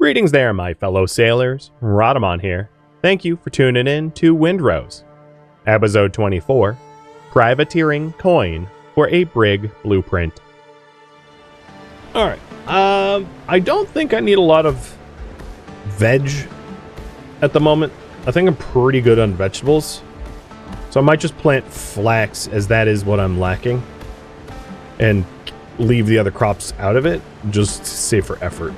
Greetings there, my fellow sailors. Rhadamant here. Thank you for tuning in to Windrose. Episode 24, Privateering Coin for a Brig Blueprint. Alright, I don't think I need a lot of veg at the moment. I think I'm pretty good on vegetables. So I might just plant flax, as that is what I'm lacking. And leave the other crops out of it, just to save for effort.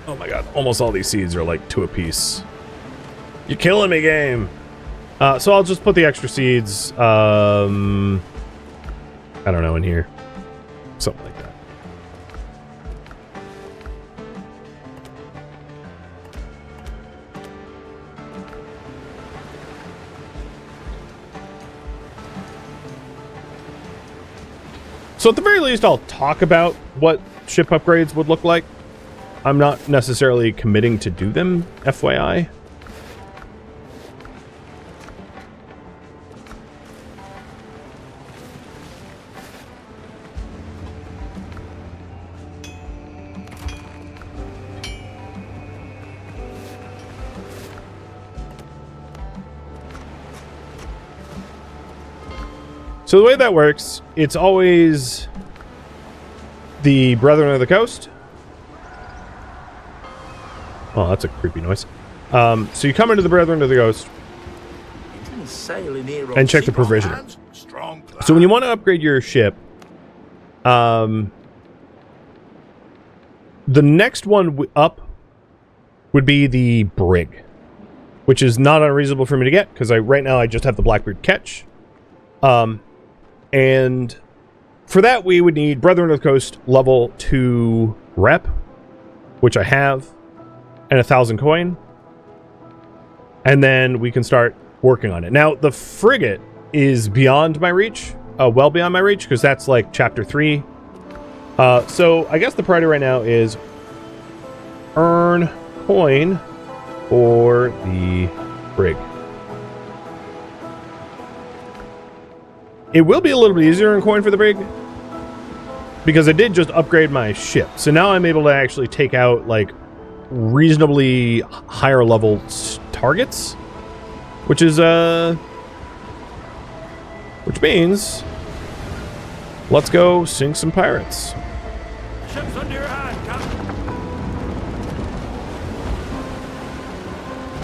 Oh my god, almost all these seeds are like 2 apiece. You're killing me, game! So I'll just put the extra seeds, I don't know, in here. Something like that. So at the very least, I'll talk about what ship upgrades would look like. I'm not necessarily committing to do them, FYI. So the way that works, it's always the Brethren of the Coast. Oh, that's a creepy noise. So you come into the Brethren of the Coast and check the provisioner. So when you want to upgrade your ship, the next one up would be the Brig, which is not unreasonable for me to get, because right now I just have the Blackbeard catch. And for that, we would need Brethren of the Coast level 2 rep, which I have, and 1,000 coin. And then we can start working on it. Now, the frigate is beyond my reach, well beyond my reach, because that's like chapter 3. So I guess the priority right now is earn coin for the Brig. It will be a little bit easier in coin for the Brig, because I did just upgrade my ship. So now I'm able to actually take out, like, reasonably higher level targets, which is, which means, let's go sink some pirates. Ships under your hand, Captain.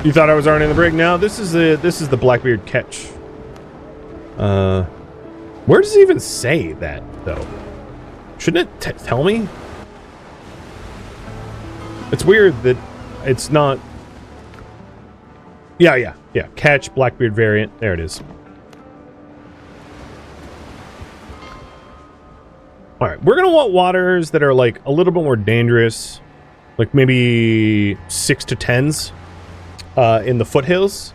You thought I was already in the Brig? No, this is the Blackbeard catch. Where does it even say that, though? Shouldn't it tell me? It's weird that it's not... Yeah. Catch, Blackbeard variant. There it is. Alright, we're going to want waters that are, like, a little bit more dangerous. Like, maybe 6 to 10s in the foothills.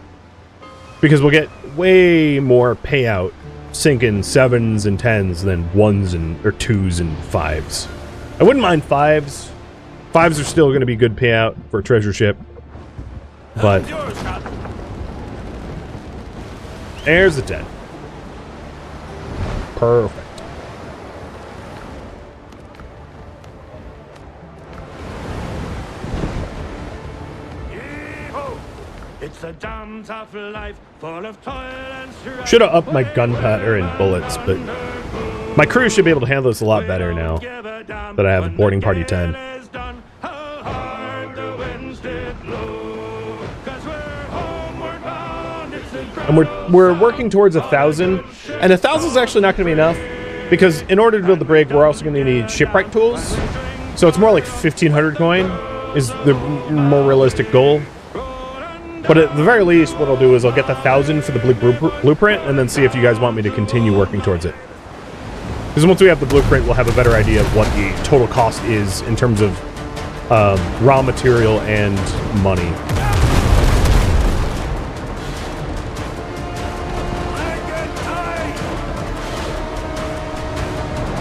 Because we'll get way more payout sinking 7s and 10s than 1s or 2s and 5s. I wouldn't mind 5s. 5s are still going to be good payout for a treasure ship. But there's the 10. Perfect. It's a damn tough life, full of toil and strife. Should have upped my gunpowder and bullets, but my crew should be able to handle this a lot better now that I have a boarding party 10. And we're working towards 1,000, and 1,000 is actually not going to be enough, because in order to build the Brig, we're also going to need shipwright tools. So it's more like 1,500 coin is the more realistic goal. But at the very least, what I'll do is I'll get the 1,000 for the blueprint, and then see if you guys want me to continue working towards it. Because once we have the blueprint, we'll have a better idea of what the total cost is in terms of raw material and money.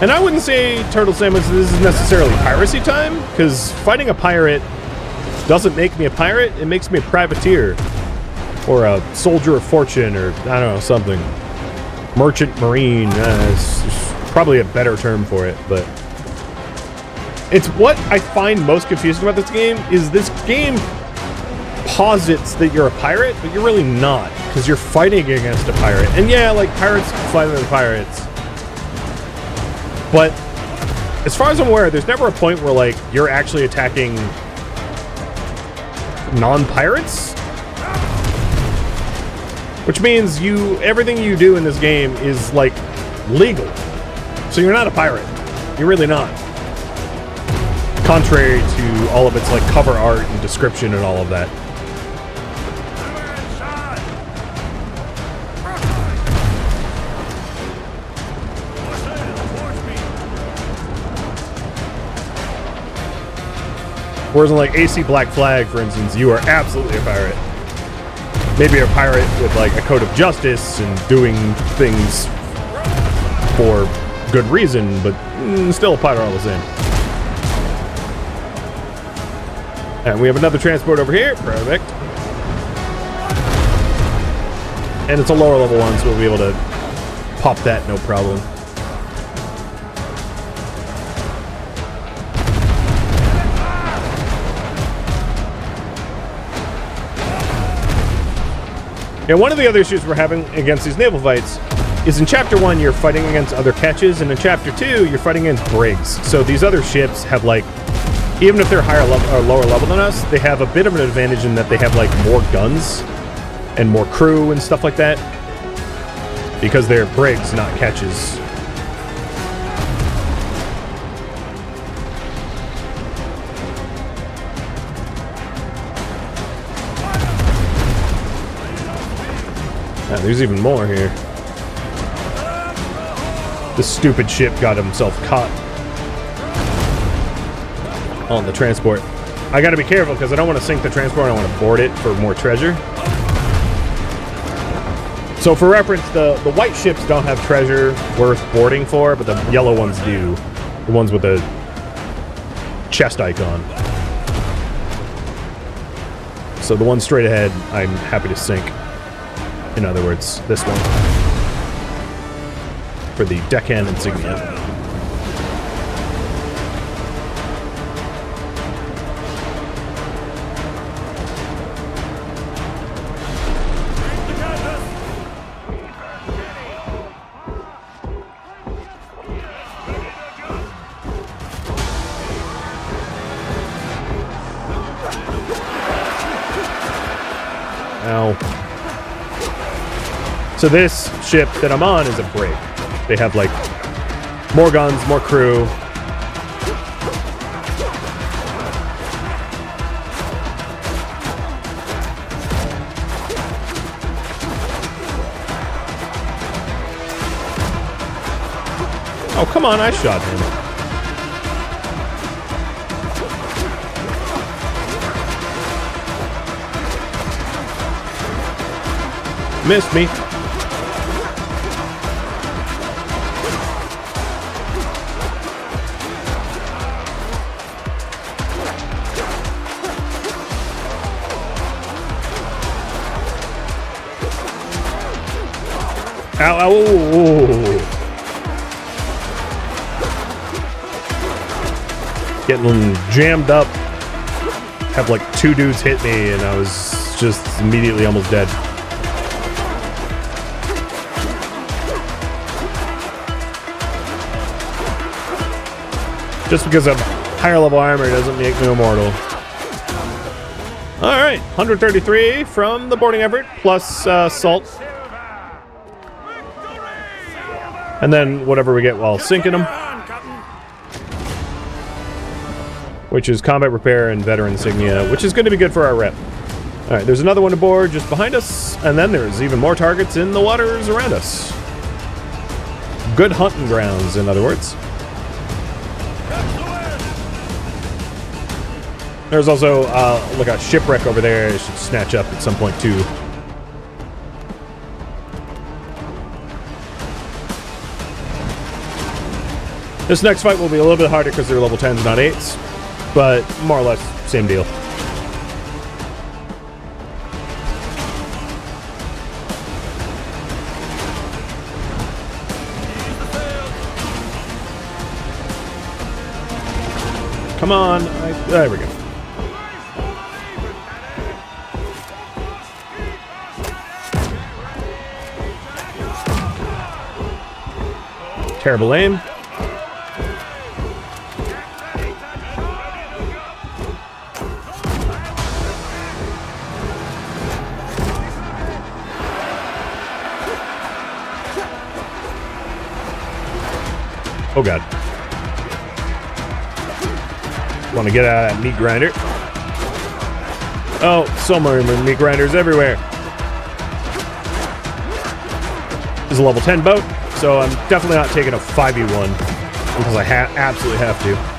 And I wouldn't say, Turtle Sandwich, this is necessarily piracy time, because fighting a pirate doesn't make me a pirate, it makes me a privateer. Or a soldier of fortune, or, I don't know, something. Merchant marine, it's probably a better term for it, but... It's what I find most confusing about this game posits that you're a pirate, but you're really not, because you're fighting against a pirate. And yeah, like, pirates fight other pirates. But as far as I'm aware, there's never a point where, like, you're actually attacking non-pirates? Which means everything you do in this game is, like, legal. So you're not a pirate. You're really not. Contrary to all of its, like, cover art and description and all of that. Whereas in, like, AC Black Flag, for instance, you are absolutely a pirate. Maybe a pirate with, like, a code of justice and doing things for good reason, but still a pirate all the same. And we have another transport over here. Perfect. And it's a lower level one, so we'll be able to pop that no problem. And one of the other issues we're having against these naval fights is in Chapter 1, you're fighting against other catches, and in Chapter 2, you're fighting against brigs. So these other ships have, like, even if they're higher level or lower level than us, they have a bit of an advantage in that they have, like, more guns and more crew and stuff like that, because they're brigs, not catches. There's even more here. This stupid ship got himself caught on the transport. I gotta be careful because I don't want to sink the transport. I want to board it for more treasure. So for reference, the white ships don't have treasure worth boarding for, but the yellow ones do. The ones with the chest icon. So the one straight ahead, I'm happy to sink. In other words, this one. For the deckhand insignia. Ow. So this ship that I'm on is a brig. They have, like, more guns, more crew. Oh, come on, I shot him. Missed me. Ow, ow, ooh. Getting jammed up. Have like 2 dudes hit me and I was just immediately almost dead. Just because I'm higher level armor doesn't make me immortal. Alright, 133 from the boarding effort, plus salt. And then whatever we get while sinking them. Which is combat repair and veteran insignia, which is going to be good for our rep. Alright, there's another one aboard just behind us, and then there's even more targets in the waters around us. Good hunting grounds, in other words. There's also like a shipwreck over there I should snatch up at some point too. This next fight will be a little bit harder because they're level 10s, not 8s, but more or less same deal. Come on. There we go. Terrible aim. Oh god. Want to get out of that meat grinder. Oh, so many meat grinders everywhere. This is a level 10 boat, so I'm definitely not taking a 5v1 because I absolutely have to.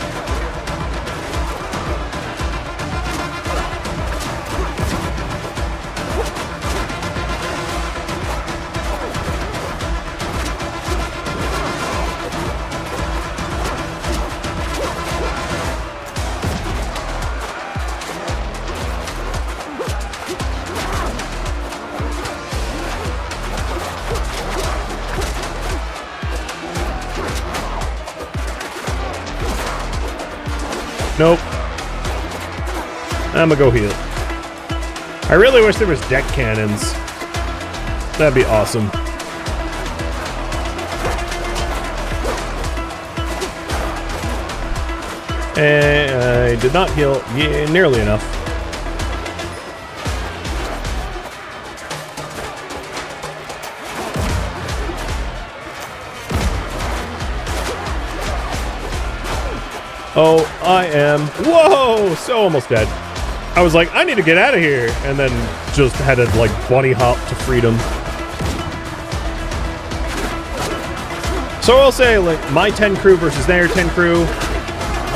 Nope. I'm gonna go heal. I really wish there was deck cannons. That'd be awesome. And I did not heal nearly enough. Oh, I am. Whoa! So almost dead. I was like, I need to get out of here. And then just had to, like, bunny hop to freedom. So I'll say, like, my 10 crew versus their 10 crew.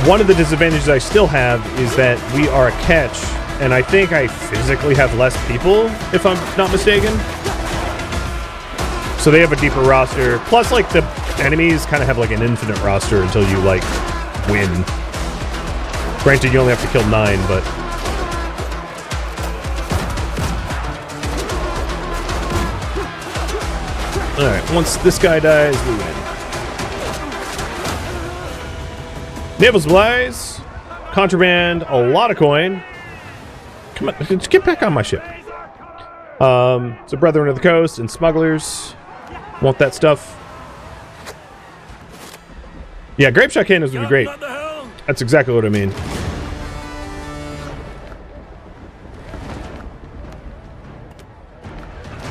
One of the disadvantages I still have is that we are a catch. And I think I physically have less people, if I'm not mistaken. So they have a deeper roster. Plus, like, the enemies kind of have, like, an infinite roster until you, like, win. Granted, you only have to kill 9, but... Alright, once this guy dies, we win. Naval supplies, contraband, a lot of coin. Come on, just get back on my ship. So Brethren of the Coast and smugglers want that stuff. Yeah, grape shot cannons would be great. That's exactly what I mean.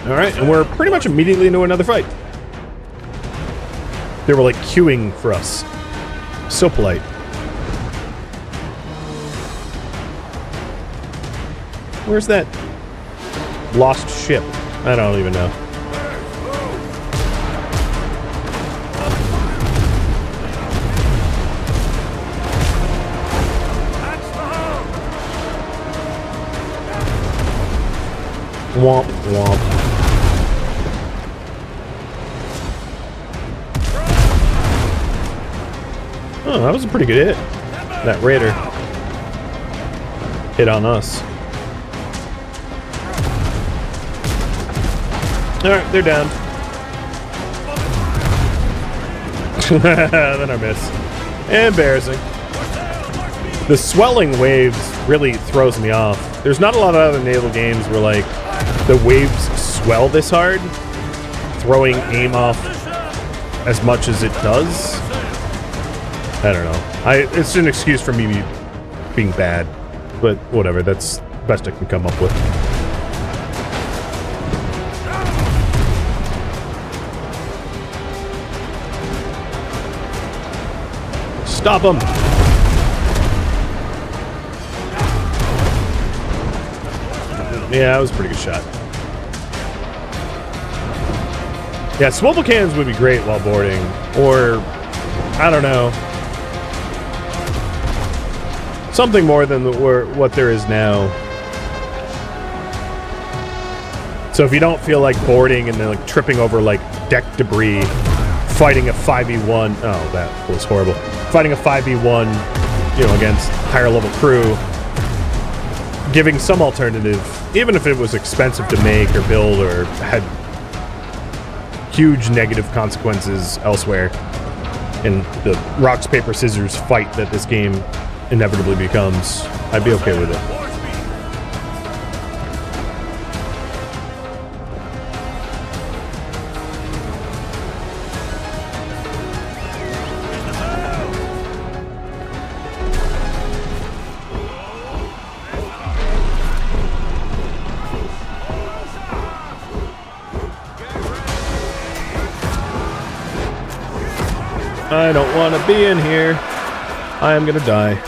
Alright, and we're pretty much immediately into another fight. They were like queuing for us. So polite. Where's that lost ship? I don't even know. Womp, womp. Oh, that was a pretty good hit. That raider hit on us. Alright, they're down. Then I miss. Embarrassing. The swelling waves really throws me off. There's not a lot of other naval games where, like, the waves swell this hard, throwing aim off as much as it does. I don't know. It's an excuse for me being bad, but whatever. That's the best I can come up with. Stop him! Yeah, that was a pretty good shot. Yeah, swivel cannons would be great while boarding. Or, I don't know. Something more than what there is now. So if you don't feel like boarding and then like tripping over like deck debris, fighting a 5v1, oh, that was horrible. Fighting a 5v1, you know, against higher level crew, giving some alternative, even if it was expensive to make or build or had huge negative consequences elsewhere in the rocks, paper, scissors fight that this game inevitably becomes, I'd be okay with it. I don't want to be in here. I am gonna die.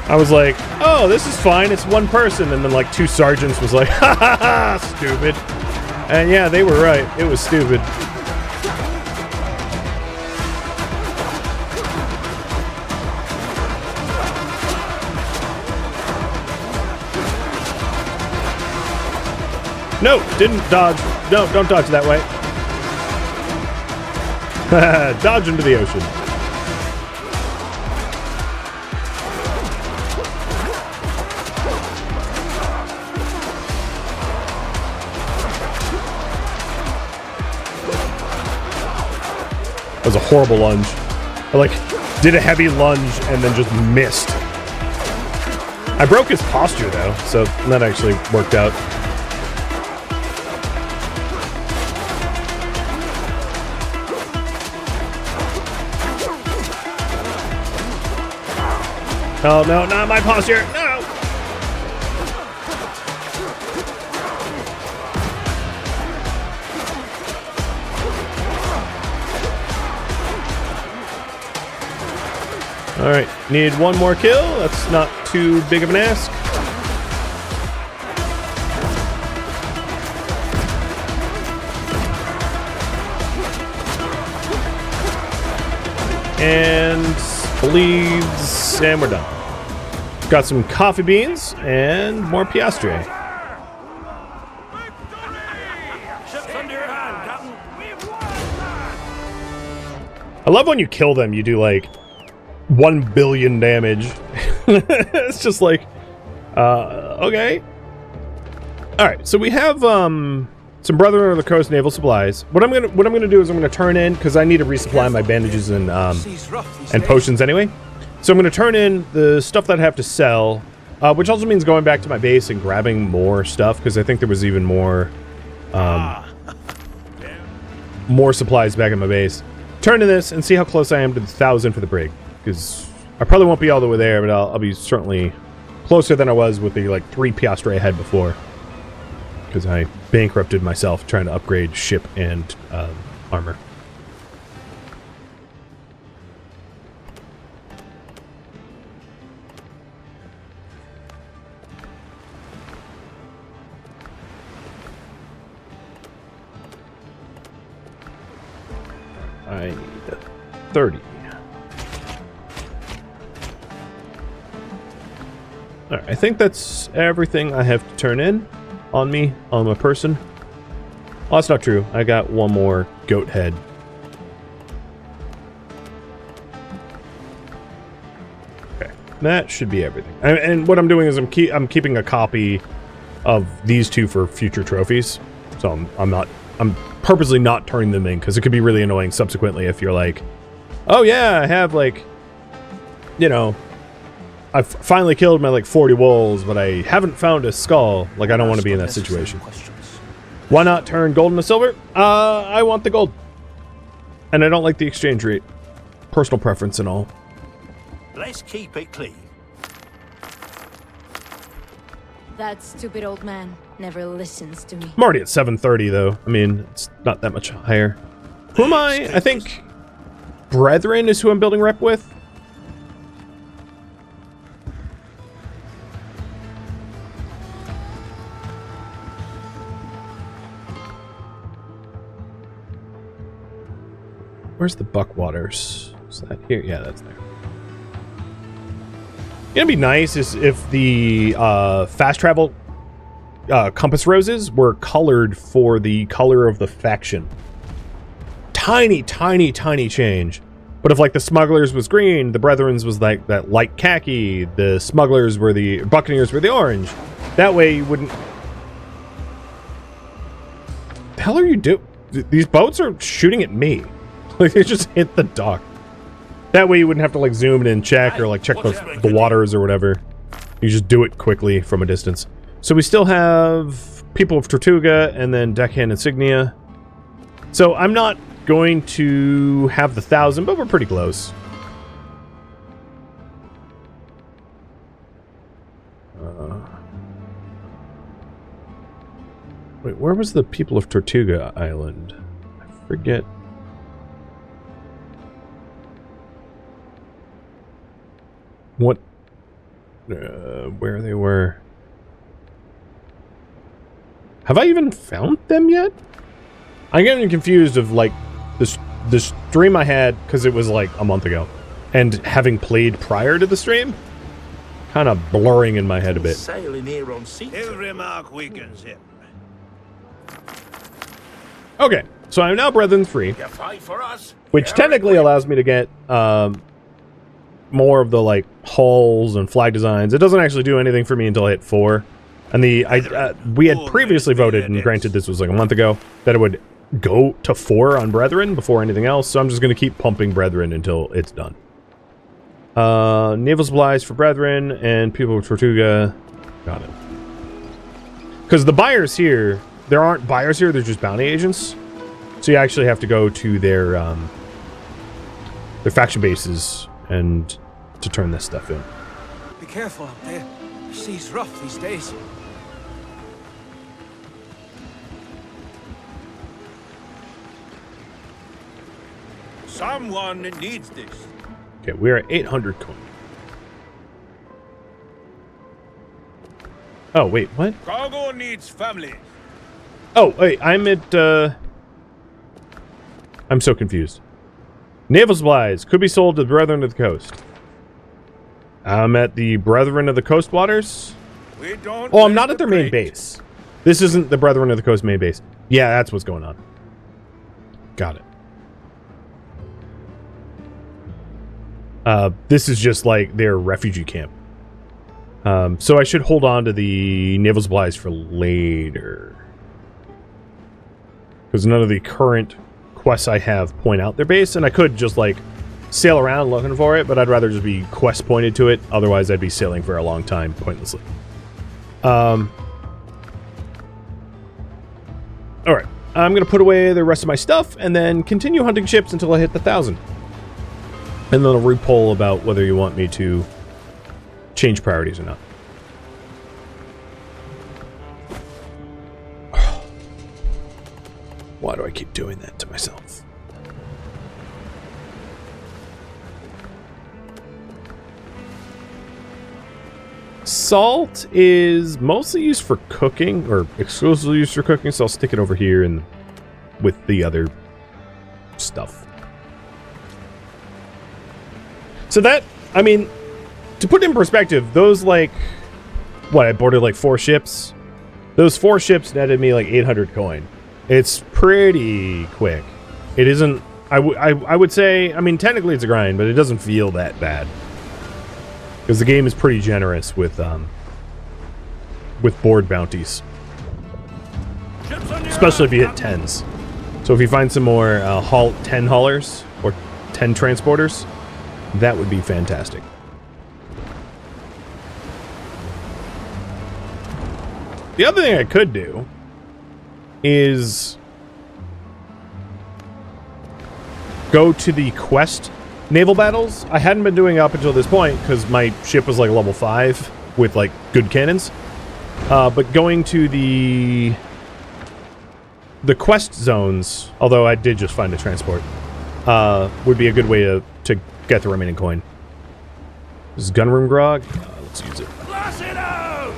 I was like, oh, this is fine. It's one person. And then like 2 sergeants was like, ha ha ha, stupid. And yeah, they were right. It was stupid. No, didn't dodge. No, don't dodge that way. Dodge into the ocean. That was a horrible lunge. I like did a heavy lunge and then just missed. I broke his posture though, so that actually worked out. Oh, no, not my posture. No. All right, need one more kill. That's not too big of an ask. And bleeds, and we're done. Got some coffee beans and more piastre. I love when you kill them, you do like 1 billion damage. It's just like, okay. All right, so we have some Brethren of the Coast naval supplies. What I'm gonna do is I'm gonna turn in, because I need to resupply my bandages and potions anyway. So I'm gonna turn in the stuff that I have to sell, which also means going back to my base and grabbing more stuff, because I think there was even more more supplies back in my base. Turn to this and see how close I am to the 1,000 for the Brig, because I probably won't be all the way there, but I'll be certainly closer than I was with the like 3 piastre I had before, because I bankrupted myself trying to upgrade ship and armor. I need 30. Alright, I think that's everything I have to turn in on me, on my person. Oh, that's not true. I got one more goat head. Okay, that should be everything. And what I'm doing is I'm keeping a copy of these 2 for future trophies. So I'm purposely not turning them in, because it could be really annoying subsequently if you're like, oh yeah, I have like, you know, I've finally killed my like 40 wolves, but I haven't found a skull. Like, I don't want to be in that situation. Why not turn gold into silver? I want the gold. And I don't like the exchange rate. Personal preference and all. Let's keep it clean. That stupid old man never listens to me. I'm already at 730 though. I mean, it's not that much higher. Who am I? I think Brethren is who I'm building rep with. Where's the Buckwaters? Is that here? Yeah, that's there. It'd be nice is if the fast travel compass roses were colored for the color of the faction. Tiny, tiny, tiny change. But if like the smugglers was green, the Brethren's was like that light khaki, the smugglers were the buccaneers were the orange. That way you wouldn't. The hell are you doing? these boats are shooting at me. Like, they just hit the dock. That way you wouldn't have to, like, zoom in and check or, like, check the waters or whatever. You just do it quickly from a distance. So we still have People of Tortuga and then Deckhand Insignia. So I'm not going to have the 1,000, but we're pretty close. Wait, where was the People of Tortuga Island? I forget. What? Where they were. Have I even found them yet? I'm getting confused of, like, the stream I had, because it was, like, a month ago. And having played prior to the stream, kind of blurring in my head a bit. Sailing here on sea. Every mark weakens him. Okay, so I'm now Brethren 3, You fight for us? which technically allows me to get more of the, like, hulls and flag designs. It doesn't actually do anything for me until I hit 4. And we had previously voted, and granted this was like a month ago, that it would go to 4 on Brethren before anything else, so I'm just going to keep pumping Brethren until it's done. Naval supplies for Brethren and People of Tortuga. Got it. Because the buyers here, there aren't buyers here, they're just bounty agents. So you actually have to go to their faction bases and to turn this stuff in. Be careful out there. The sea's rough these days. Someone needs this. Okay, we're at 800 coin. Oh, wait, what? Cargo needs family. Oh, wait, I'm at, I'm so confused. Naval supplies could be sold to the Brethren of the Coast. I'm at the Brethren of the Coast waters. We don't. Oh, I'm not at their main base. This isn't the Brethren of the Coast main base. Yeah, that's what's going on. Got it. This is just like their refugee camp. So I should hold on to the naval supplies for later. Because none of the current quests I have point out their base, and I could just like sail around looking for it, but I'd rather just be quest pointed to it. Otherwise, I'd be sailing for a long time pointlessly. Alright. I'm going to put away the rest of my stuff and then continue hunting ships until I hit the 1,000. And then I'll re-poll about whether you want me to change priorities or not. Why do I keep doing that to myself? Salt is mostly used for cooking, or exclusively used for cooking, so I'll stick it over here and with the other stuff. So that, I mean, to put it in perspective, those like, what, I boarded like 4 ships? Those 4 ships netted me like 800 coin. It's pretty quick. It isn't, I would say, I mean, technically it's a grind, but it doesn't feel that bad. Because the game is pretty generous with board bounties. Especially if you hit 10s. So if you find some more 10 haulers or 10 transporters, that would be fantastic. The other thing I could do is go to the quest naval battles. I hadn't been doing it up until this point because my ship was like level 5 with like good cannons. But going to the quest zones, although I did just find a transport, would be a good way to get the remaining coin. This is gunroom grog. Let's use it. Blast it out!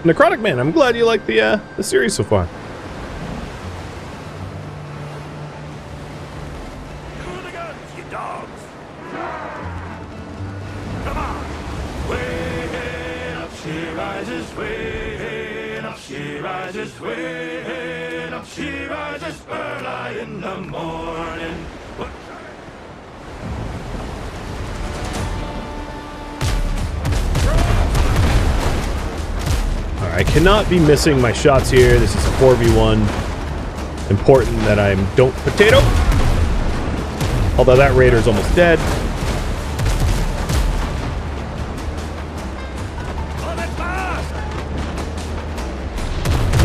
Necrotic Man, I'm glad you like the series so far. To the guns, you dogs! Come on! Way up she rises, way up she rises, way up she rises early in the morning. I cannot be missing my shots here. This is a 4v1. Important that I don't potato. Although that raider's almost dead.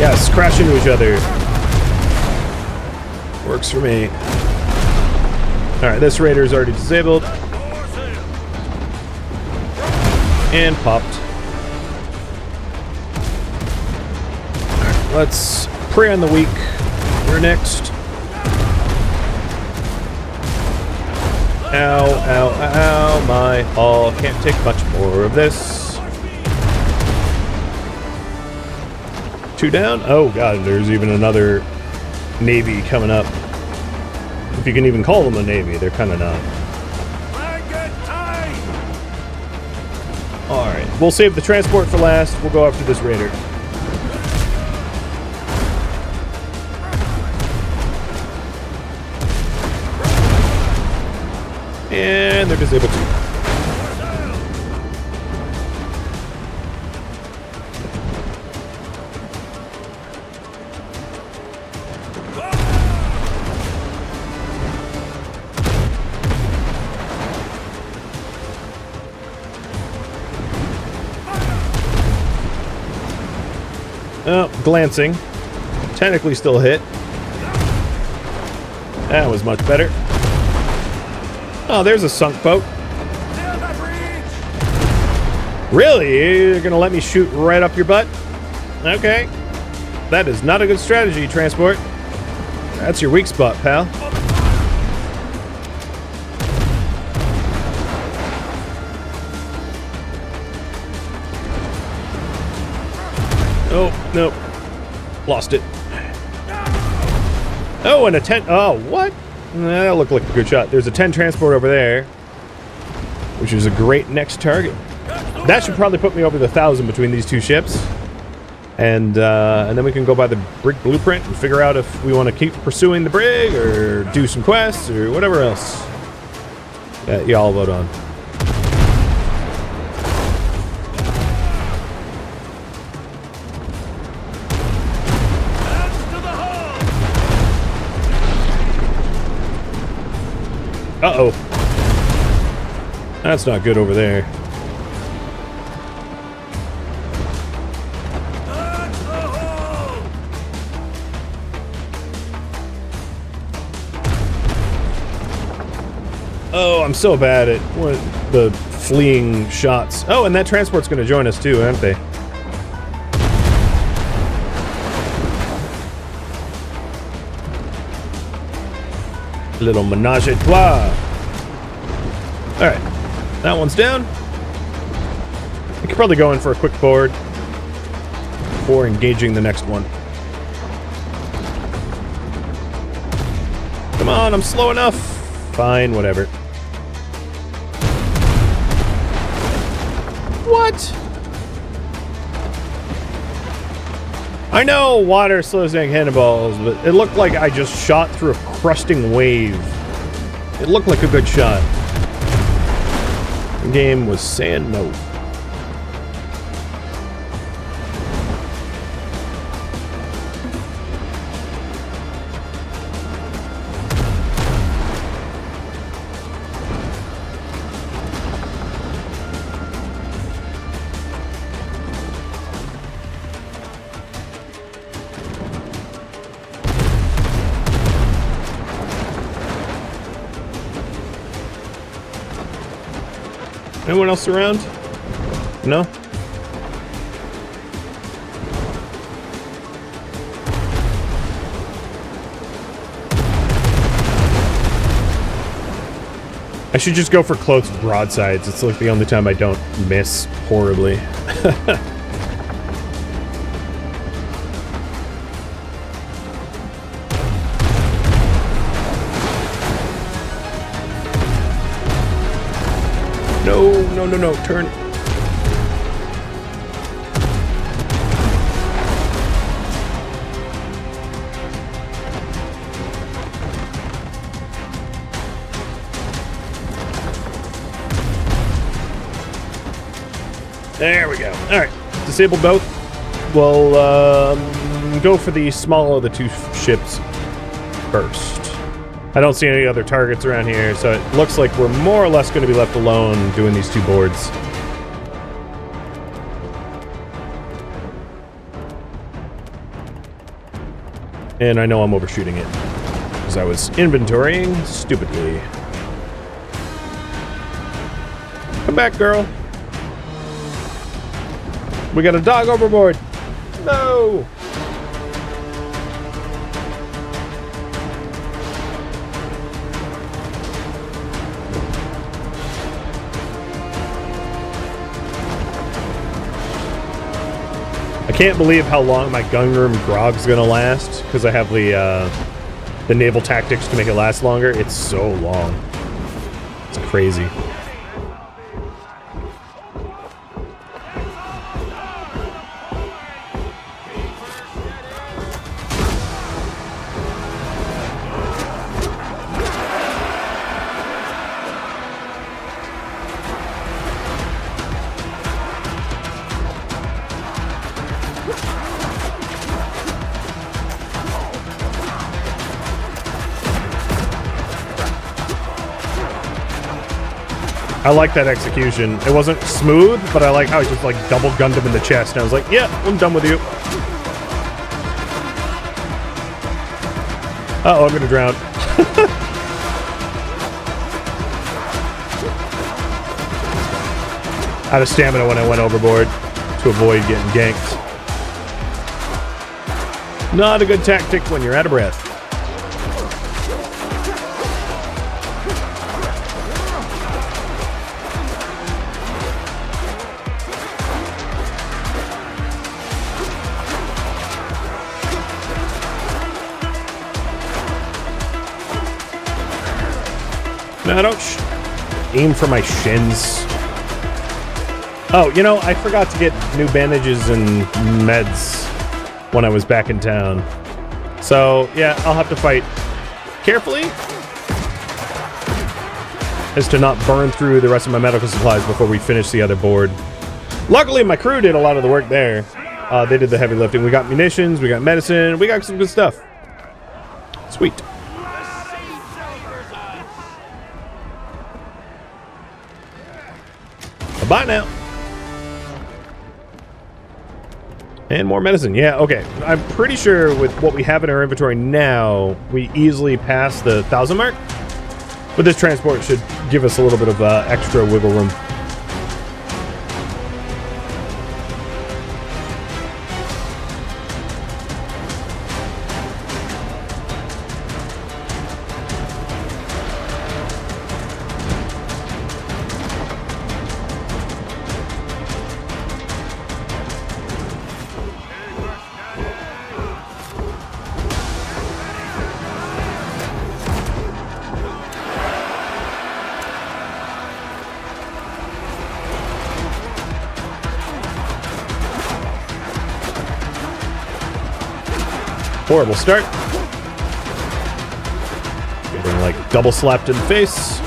Yes, crash into each other. Works for me. Alright, this raider's already disabled. And popped. Alright, let's prey on the weak. We're next. Ow, ow, ow, my hull. Can't take much more of this. 2 down. Oh god, there's even another navy coming up. If you can even call them a navy, they're kind of not. Alright, we'll save the transport for last. We'll go after this raider. And they're disabled too. Oh, glancing. Technically still hit. That was much better. Oh, there's a sunk boat. Really? You're gonna let me shoot right up your butt? Okay. That is not a good strategy, transport. That's your weak spot, pal. Oh, nope. Lost it. Oh, and a 10. Oh, what? That looked like a good shot. There's a 10 transport over there, which is a great next target. That should probably put me over the 1,000 between these two ships. And then we can go by the Brig blueprint and figure out if we want to keep pursuing the Brig or do some quests or whatever else. Yeah, y'all vote on. Uh-oh. That's not good over there. Oh, I'm so bad at the fleeing shots. Oh, and that transport's going to join us too, aren't they? Little menage a trois. Alright, that one's down. I could probably go in for a quick board before engaging the next one. Come on, I'm slow enough. Fine, whatever. What? I know water slows down cannonballs, but it looked like I just shot through a crusting wave. It looked like a good shot. The game was saying no. Anyone else around? No? I should just go for close broadsides. It's like the only time I don't miss horribly. No, turn. There we go. All right, disable both. we'll go for the smaller of the two ships first. I don't see any other targets around here, so it looks like we're more or less going to be left alone doing these two boards. And I know I'm overshooting it, because I was inventorying stupidly. Come back, girl. We got a dog overboard. No! I can't believe how long my gunroom grog's gonna last, because I have the naval tactics to make it last longer. It's so long. It's crazy. I like that execution. It wasn't smooth, but I like how he just like double gunned him in the chest. And I was like, yeah, I'm done with you. Uh-oh, I'm gonna drown. Out of stamina when I went overboard to avoid getting ganked. Not a good tactic when you're out of breath. No, don't aim for my shins. Oh, you know, I forgot to get new bandages and meds when I was back in town. So, yeah, I'll have to fight carefully as to not burn through the rest of my medical supplies before we finish the other board. Luckily, my crew did a lot of the work there. They did the heavy lifting. We got munitions, we got medicine, we got some good stuff. Sweet. Bye now. And more medicine. Yeah, okay. I'm pretty sure with what we have in our inventory now, we easily pass the 1,000 mark. But this transport should give us a little bit of extra wiggle room. Horrible start. Getting like double slapped in the face.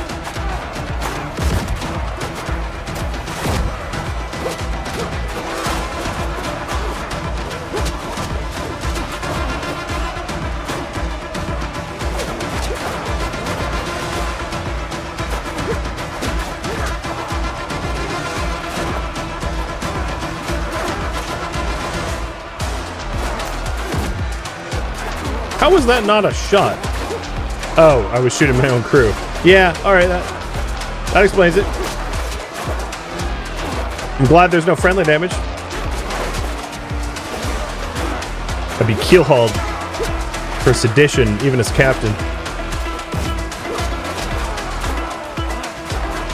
How was that not a shot? Oh, I was shooting my own crew. Yeah, alright, that explains it. I'm glad there's no friendly damage. I'd be keelhauled for sedition, even as captain.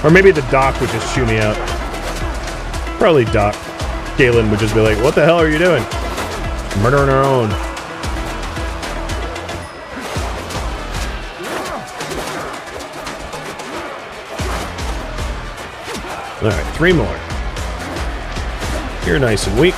Or maybe the doc would just shoot me out. Probably doc. Galen would just be like, what the hell are you doing? Murdering our own. Alright, 3 more. You're nice and weak.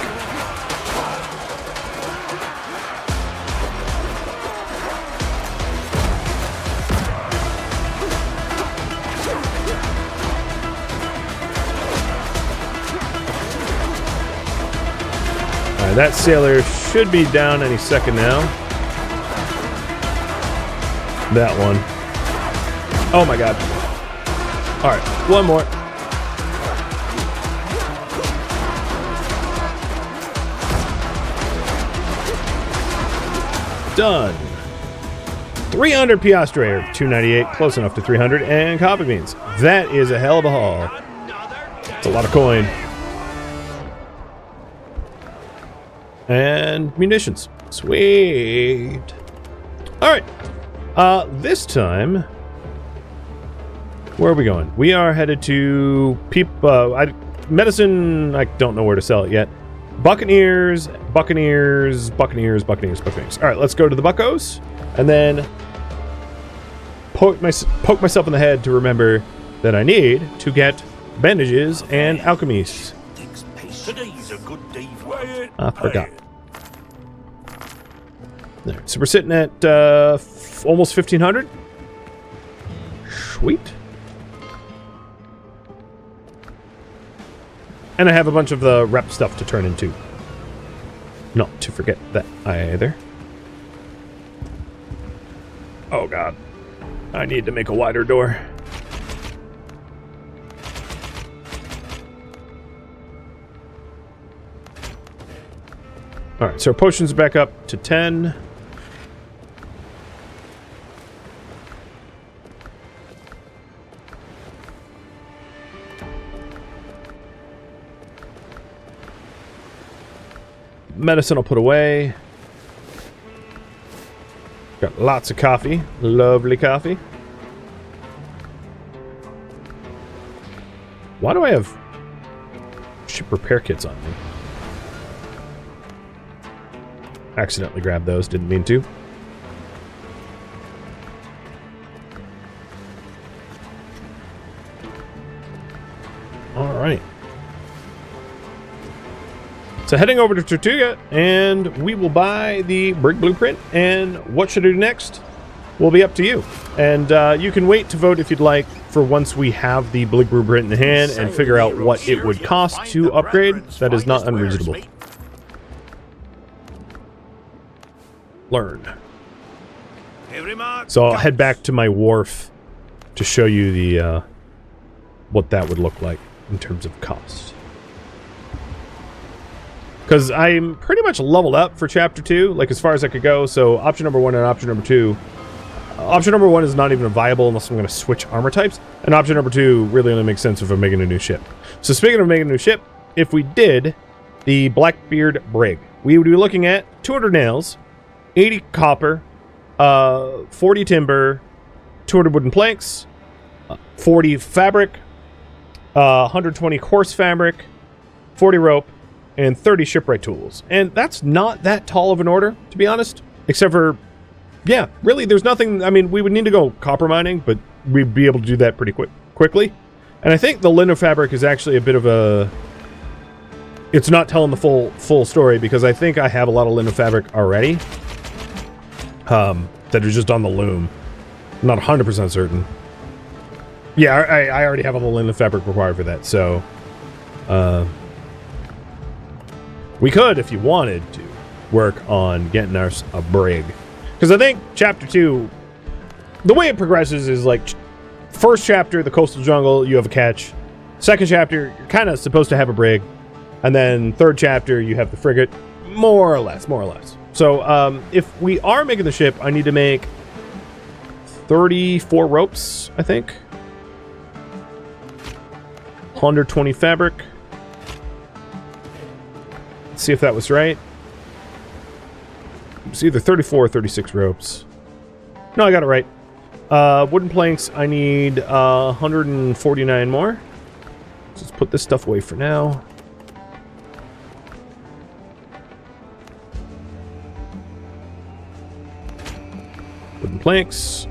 That sailor should be down any second now. That one. Oh my god. Alright, one more. Done. 300 piastre, or 298, close enough to 300, and coffee beans. That is a hell of a haul. It's a lot of coin. And munitions. Sweet. Alright. This time, where are we going? We are headed to medicine. I don't know where to sell it yet. Buccaneers. All right, let's go to the Buccos, and then poke myself in the head to remember that I need to get bandages and alchemies. I forgot. There. So we're sitting at almost 1,500. Sweet. And I have a bunch of the rep stuff to turn into. Not to forget that either. Oh god. I need to make a wider door. Alright, so our potions are back up to 10. Medicine I'll put away. Got lots of coffee. Lovely coffee. Why do I have ship repair kits on me? Accidentally grabbed those, didn't mean to. Alright. So heading over to Tortuga, and we will buy the Brig blueprint, and what should I do next will be up to you. And you can wait to vote if you'd like for once we have the Brig blueprint in hand and figure out what it would cost to upgrade. That is not unreasonable. Learn. So I'll head back to my wharf to show you the what that would look like in terms of cost. Because I'm pretty much leveled up for Chapter 2, like as far as I could go, so option number 1 and option number 2. Option number 1 is not even viable unless I'm going to switch armor types, and option number 2 really only makes sense if I'm making a new ship. So speaking of making a new ship, if we did the Blackbeard Brig, we would be looking at 200 nails, 80 copper, 40 timber, 200 wooden planks, 40 fabric, 120 coarse fabric, 40 rope, and 30 shipwright tools. And that's not that tall of an order, to be honest. Except for, yeah, really, there's nothing. I mean, we would need to go copper mining, but we'd be able to do that pretty quickly. And I think the linen fabric is actually a bit of a... It's not telling the full story, because I think I have a lot of linen fabric already. That are just on the loom. I'm not 100% certain. Yeah, I already have all the linen fabric required for that, so... we could, if you wanted to, work on getting us a brig. Because I think Chapter 2, the way it progresses is like, first chapter, the coastal jungle, you have a catch. Second chapter, you're kind of supposed to have a brig. And then third chapter, you have the frigate. More or less. So, if we are making the ship, I need to make 34 ropes, I think. 120 fabric. Let's see if that was right. It's either 34 or 36 ropes. No, I got it right. Wooden planks, I need 149 more. Let's put this stuff away for now. Wooden planks.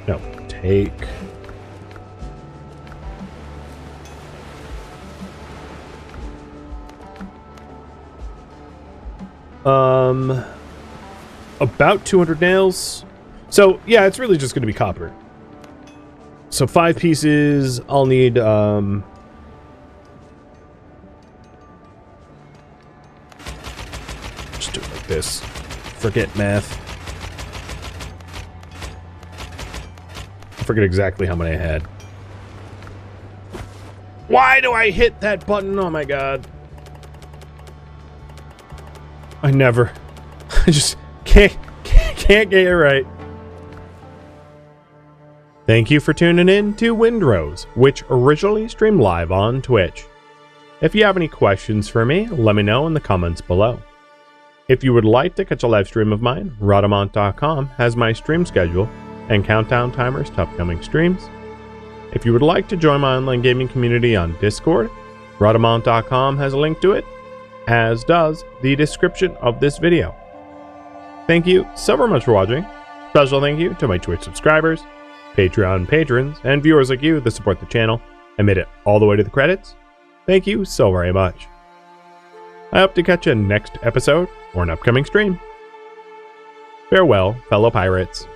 No, take. About 200 nails. So, yeah, it's really just going to be copper. So 5 pieces, I'll need, this. Forget math. I forget exactly how many I had. Why do I hit that button? Oh my god. I just can't get it right. Thank you for tuning in to Windrose, which originally streamed live on Twitch. If you have any questions for me, let me know in the comments below. If you would like to catch a live stream of mine, Rhadamant.com has my stream schedule and countdown timers to upcoming streams. If you would like to join my online gaming community on Discord, Rhadamant.com has a link to it, as does the description of this video. Thank you so very much for watching. Special thank you to my Twitch subscribers, Patreon patrons, and viewers like you that support the channel and made it all the way to the credits. Thank you so very much. I hope to catch you next episode or an upcoming stream. Farewell, fellow pirates.